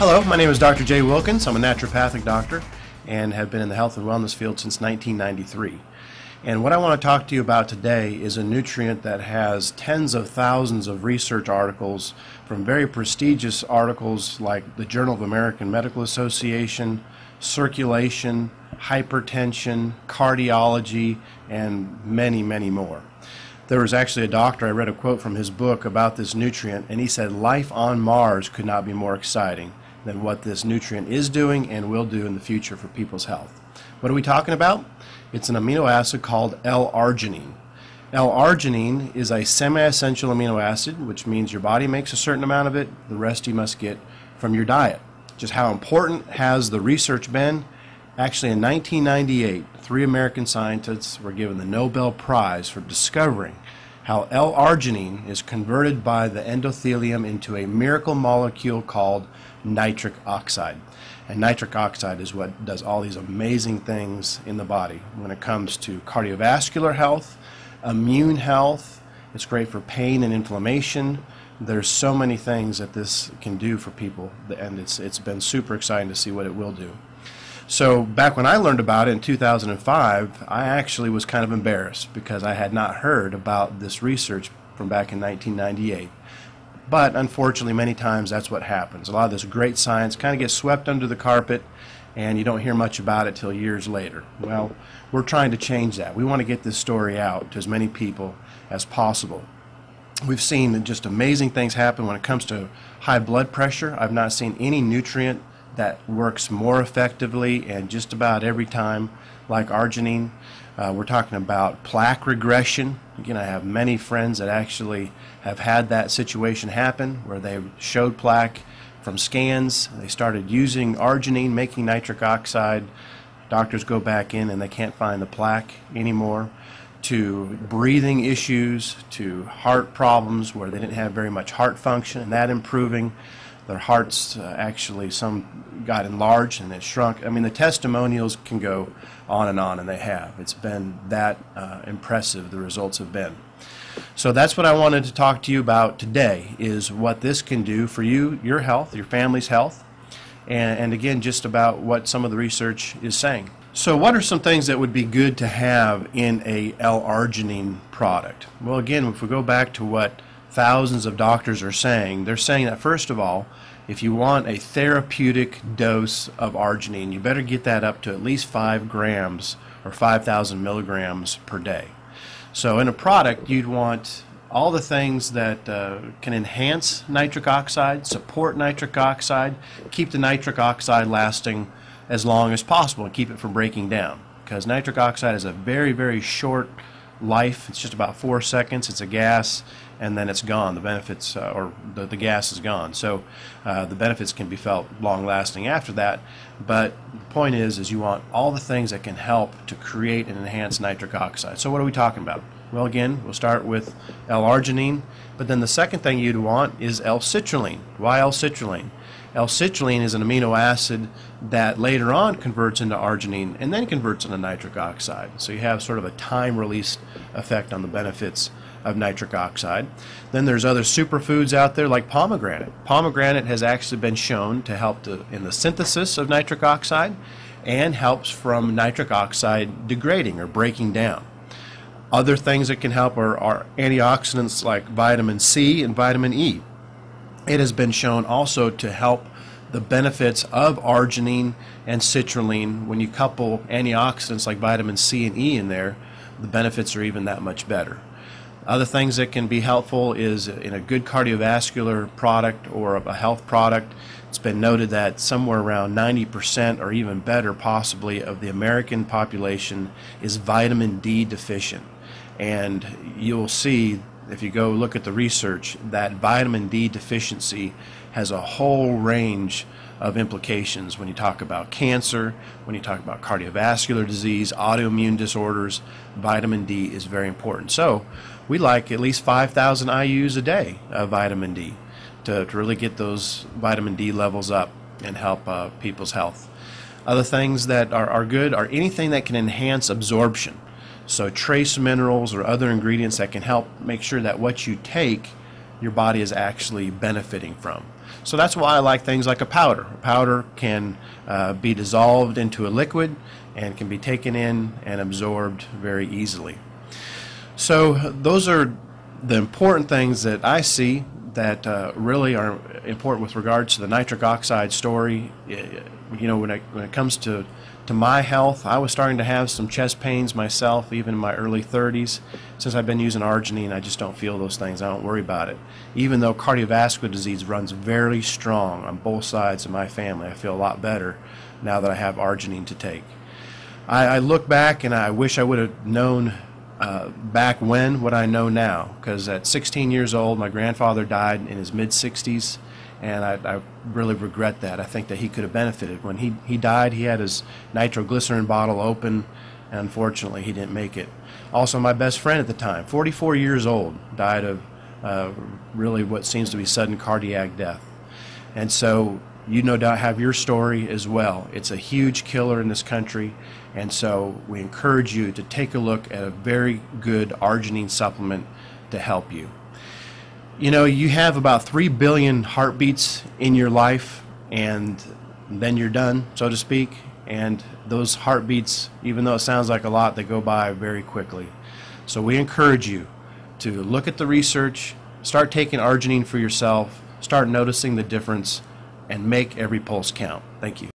Hello, my name is Dr. Jay Wilkins. I'm a naturopathic doctor and have been in the health and wellness field since 1993. And what I want to talk to you about today is a nutrient that has tens of thousands of research articles from very prestigious articles like the Journal of American Medical Association, Circulation, Hypertension, Cardiology, and many, many more. There was actually a doctor, I read a quote from his book about this nutrient, and he said life on Mars could not be more exciting than what this nutrient is doing and will do in the future for people's health. What are we talking about? It's an amino acid called L-Arginine. L-Arginine is a semi-essential amino acid, which means your body makes a certain amount of it, the rest you must get from your diet. Just how important has the research been? Actually, in 1998, 3 American scientists were given the Nobel Prize for discovering how L-Arginine is converted by the endothelium into a miracle molecule called nitric oxide. And nitric oxide is what does all these amazing things in the body when it comes to cardiovascular health, immune health. It's great for pain and inflammation. There's so many things that this can do for people, and it's been super exciting to see what it will do. So back when I learned about it in 2005, I actually was kind of embarrassed because I had not heard about this research from back in 1998. But unfortunately, many times that's what happens. A lot of this great science kind of gets swept under the carpet, and you don't hear much about it till years later. Well, we're trying to change that. We want to get this story out to as many people as possible. We've seen just amazing things happen when it comes to high blood pressure. I've not seen any nutrient that works more effectively and just about every time like arginine. We're talking about plaque regression. Again, I have many friends that actually have had that situation happen where they showed plaque from scans. They started using arginine, making nitric oxide. Doctors go back in and they can't find the plaque anymore. To breathing issues, to heart problems where they didn't have very much heart function and that improving. Their hearts actually, some got enlarged and it shrunk. I mean, the testimonials can go on, and they have. It's been that impressive, the results have been. So that's what I wanted to talk to you about today, is what this can do for you, your health, your family's health, and again, just about what some of the research is saying. So what are some things that would be good to have in a L-Arginine product? Well, again, if we go back to what thousands of doctors are saying, they're saying that first of all, if you want a therapeutic dose of arginine, you better get that up to at least 5 grams or 5,000 milligrams per day. So in a product, you'd want all the things that can enhance nitric oxide, support nitric oxide, keep the nitric oxide lasting as long as possible and keep it from breaking down. Because nitric oxide is a very, very short life. It's just about 4 seconds. It's a gas, and then it's gone. The benefits, or the gas is gone. So the benefits can be felt long-lasting after that. But the point is you want all the things that can help to create and enhance nitric oxide. So what are we talking about? Well, again, we'll start with L-Arginine, but then the second thing you'd want is L-Citrulline. Why L-Citrulline? L-Citrulline is an amino acid that later on converts into arginine and then converts into nitric oxide. So you have sort of a time-released effect on the benefits of nitric oxide. Then there's other superfoods out there like pomegranate. Pomegranate has actually been shown to help in the synthesis of nitric oxide and helps from nitric oxide degrading or breaking down. Other things that can help are antioxidants like vitamin C and vitamin E. It has been shown also to help the benefits of arginine and citrulline. When you couple antioxidants like vitamin C and E in there, the benefits are even that much better. Other things that can be helpful is in a good cardiovascular product or a health product. It's been noted that somewhere around 90% or even better possibly of the American population is vitamin D deficient. And you'll see if you go look at the research, that vitamin D deficiency has a whole range of implications when you talk about cancer, when you talk about cardiovascular disease, autoimmune disorders. Vitamin D is very important. So we like at least 5,000 IUs a day of vitamin D to really get those vitamin D levels up and help people's health. Other things that are good are anything that can enhance absorption. So trace minerals or other ingredients that can help make sure that what you take, your body is actually benefiting from. So that's why I like things like a powder. A powder can be dissolved into a liquid and can be taken in and absorbed very easily. So those are the important things that I see that really are important with regards to the nitric oxide story. You know, when it comes to my health, I was starting to have some chest pains myself, even in my early 30s. Since I've been using Arginine, I just don't feel those things. I don't worry about it. Even though cardiovascular disease runs very strong on both sides of my family, I feel a lot better now that I have Arginine to take. I look back and I wish I would have known back when what I know now, because at 16 years old, my grandfather died in his mid-60s. And I really regret that. I think that he could have benefited. When he died, he had his nitroglycerin bottle open, and unfortunately he didn't make it. Also, my best friend at the time, 44 years old, died of really what seems to be sudden cardiac death. And so you no doubt have your story as well. It's a huge killer in this country, and so we encourage you to take a look at a very good Arginine supplement to help you. You know, you have about 3 billion heartbeats in your life, and then you're done, so to speak. And those heartbeats, even though it sounds like a lot, they go by very quickly. So we encourage you to look at the research, start taking Arginine for yourself, start noticing the difference, and make every pulse count. Thank you.